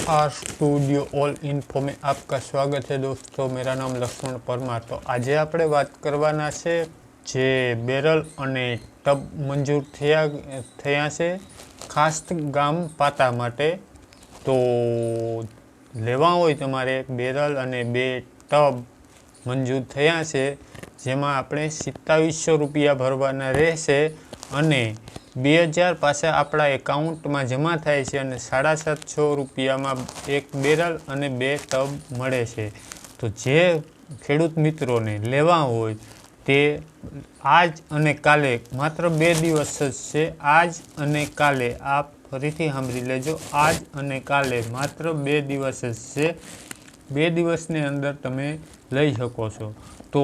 Are studio all info में आपका स्वागत है दोस्तों। मेरा नाम लक्ष्मण परमार। तो आज आप बात करवाना है जे बेरल अने टब मंजूर थया से खास गाम पाता माटे। तो लेवा होय तमारे बेरल अने बे टब मंजूर थया से जेमां आपणे 2700 रुपया भरवाना रहेशे अने 2000 पासे आपणा एकाउंट में जमा थाय छे अने 750 रुपया में एक बेरल अने 2 टब मळे छे। तो जे खेडूत मित्रों ने लेवा होय ते आज अने काले मात्र 2 दिवस ज छे। आज अने काले आप फरीथी सांभळी लेजो, आज अने काले मात्र 2 दिवस ज छे। 2 दिवसनी अंदर तमे लई शको छो। तो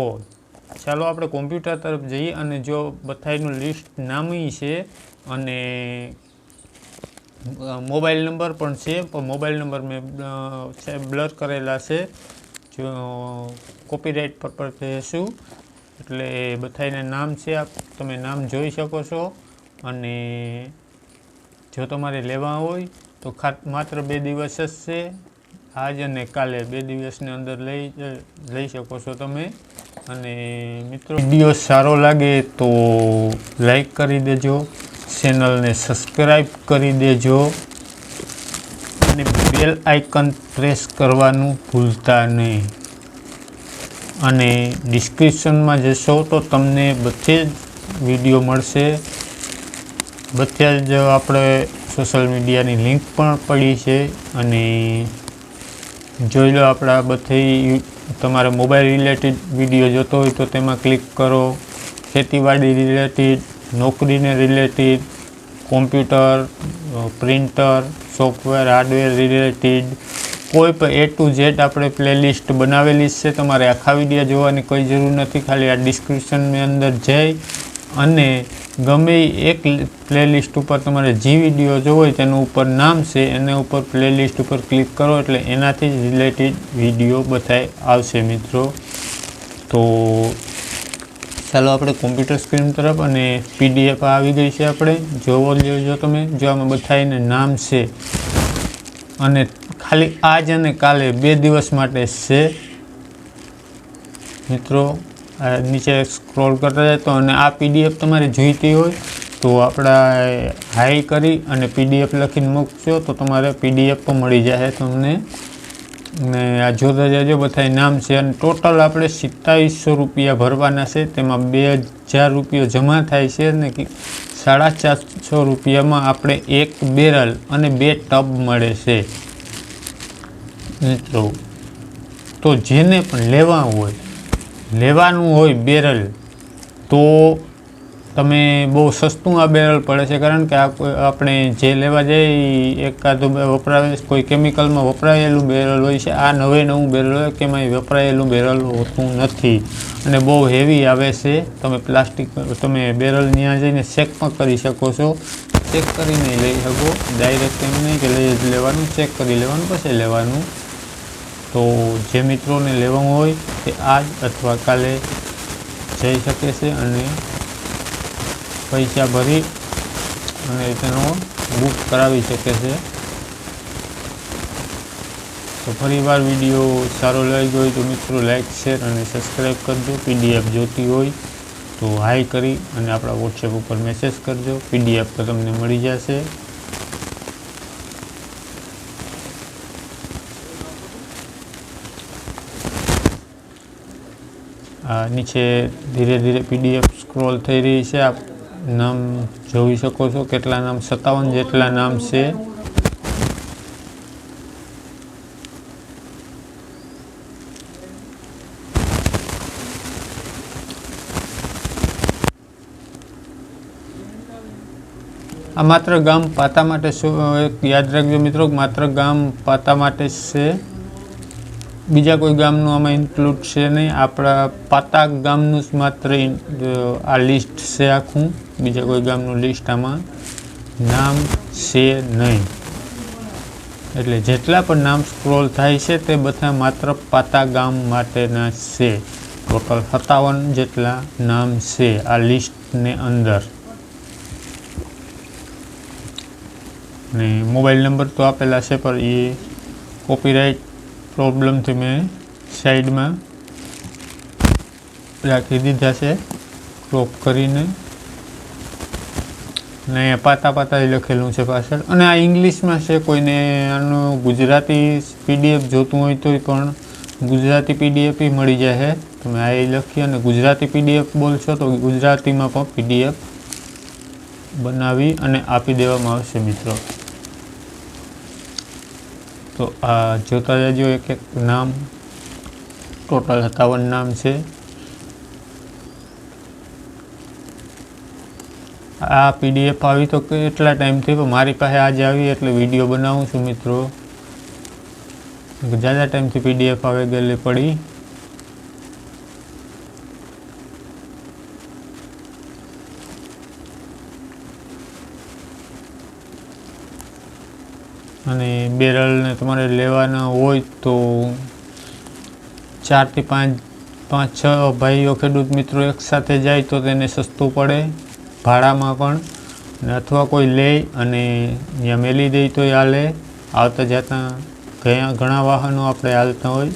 चालो આપણે કોમ્પ્યુટર તરફ જઈએ અને જો બધાયનું લિસ્ટ નામી છે અને મોબાઈલ નંબર પણ છે, પણ મોબાઈલ નંબર મેં બ્લર કરેલા છે જો કોપીરાઇટ પર કહેશું એટલે બધાયના નામ છે, તમે નામ જોઈ શકો છો। અને જો તમારે લેવા હોય તો માત્ર 2 દિવસ જ છે, आज अने काले 2 दिवसनी अंदर लई शको छो तमे। अने मित्रों विडियो सारो लागे तो लाइक करी देजो, चेनल ने सब्सक्राइब करी देजो अने बेल आइकन प्रेस करवानुं भूलता नहीं। अने डिस्क्रिप्शन में जशो तो तमने बधे ज विडियो मळशे, बधे ज आपणे सोशल मीडिया नी लिंक पण पड़ी छे। अने જોઈ લો આપણા બધી તમારે મોબાઈલ રિલેટેડ વિડીયો જોતો હોય તો તેમાં ક્લિક કરો, ખેતીવાડી રિલેટેડ, નોકરીને related, computer, printer, software, hardware related કોઈ પણ A to Z આપણે પ્લેલિસ્ટ બનાવેલી છે। તમારે આખા વિડીયો જોવાની કોઈ જરૂર નથી, ખાલી આ ડિસ્ક્રિપ્શનની અંદર જઈ અને ગમે એક પ્લેલિસ્ટ ઉપર તમારે જે વિડીયો જોવો હોય તેનું ઉપર નામ છે એના ઉપર પ્લેલિસ્ટ ઉપર ક્લિક કરો એટલે એનાથી જ રિલેટેડ વિડીયો બધાય આવશે મિત્રો। તો ચાલો આપણે કોમ્પ્યુટર સ્ક્રીન તરફ અને PDF આવી ગઈ છે, આપણે જોવો લેજો તમે। જો આમાં બધાયને નામ છે અને ખાલી આજ અને કાલે 2 દિવસ માટે છે મિત્રો। नीचे स्क्रॉल करता जाए तो आ PDF तमारे जोईती होय तो आपड़ा हाई करी अने PDF लखीने मूकशो तो तमारे PDF पर मळी जाए तमने। ने आ जोता जाजो बधाय नाम छे अने टोटल आपणे 2700 रुपया भरवाना छे, तेमां 2000 रुपया जमा थाय छे अने 450 रुपया में आपणे एक बेरल अने 2 टब मळे छे मित्रों। तो जेने पण लेवा होय लेवानुं होय बेरल तो तमे बहु सस्तुं आ बेरल पड़े छे, कारण के आपणे जे लेवा जाए एकादो वपराय कोई केमिकल में वपरायेलुं बेरल होय छे। आ नवे नवुं बेरल होय के एमां वपरायेलुं बेरल होतुं नथी अने बहु हेवी आवे छे। तमे प्लास्टिक तमे बेरल न्या जईने चेक पण करी शको छो, चेक करीने लई शको, डायरेक्ट एम नहीं के लई ज लेवानुं, चेक करी लेवानुं पछी लेवानुं। तो जे मित्रों ने लेवा होय ते आज अथवा काले जई शके छे अने पैसा भरी अने तेनो बुक करावी शके छे। तो फरीवार विडियो सारो लगी गयो तो मित्रों लाइक शेर अने सब्सक्राइब करजो। PDF जोती होय तो हाई करी अने आपणा व्हाट्सएप पर मैसेज करजो, PDF तो तमने मळी जशे। नीचे धीरे धीरे PDF स्क्रॉल थई रही है, आप नाम जोई शको छो, केटला नाम 57 जेटला नाम छे। आ मात्र गाम पाता माटे याद रखजो मित्रों, मात्र गाम पाता माटे छे, बीजा कोई गामनुं आमां इन्क्लूड छे नहीं। आपड़ा पाता गामनुं मात्र आ लिस्ट छे आखुं, बीजा कोई गामनुं लिस्ट आमां नाम छे नहीं। एटले जेटला पण नाम स्क्रॉल थाय छे ते बधा मात्र पाता गाम माटेना छे। टोटल 57 जेटला नाम छे आ लिस्ट ने अंदर। ने मोबाइल नंबर तो आपेला छे पर ए કોપીરાઇટ પ્રોબ્લેમથી મેં સાઈડમાં રાખી દીધા છે ક્રોપ કરીને. અને અહીંયા પાતા લખેલું છે પાછળ. અને આ ઇંગ્લિશમાં છે. કોઈને આનું ગુજરાતી PDF જોતું હોય તો પણ ગુજરાતી PDF મળી જાય. તમે આ લખી અને ગુજરાતી PDF બોલશો તો ગુજરાતીમાં પણ PDF બનાવી અને આપી દેવામાં આવશે મિત્રો. તો આ જોતા જજો એક એક નામ. ટોટલ 57 નામ છે. આ PDF આવી તો કેટલા ટાઈમથી, પણ મારી પાસે આજે આવી એટલે વિડીયો બનાવું છું મિત્રો. જ્યાદા ટાઈમથી PDF આવી ગયેલી પડી. અને બેરલને તમારે લેવાના હોય તો 4 થી 5-6 ભાઈઓ ખેડૂત મિત્રો એકસાથે જાય તો તેને સસ્તું પડે ભાડામાં પણ. અને અથવા કોઈ લે અને ત્યાં મેલી દે તો હાલે. આવતા જતા ઘણા વાહનો આપણે હાલતા હોય.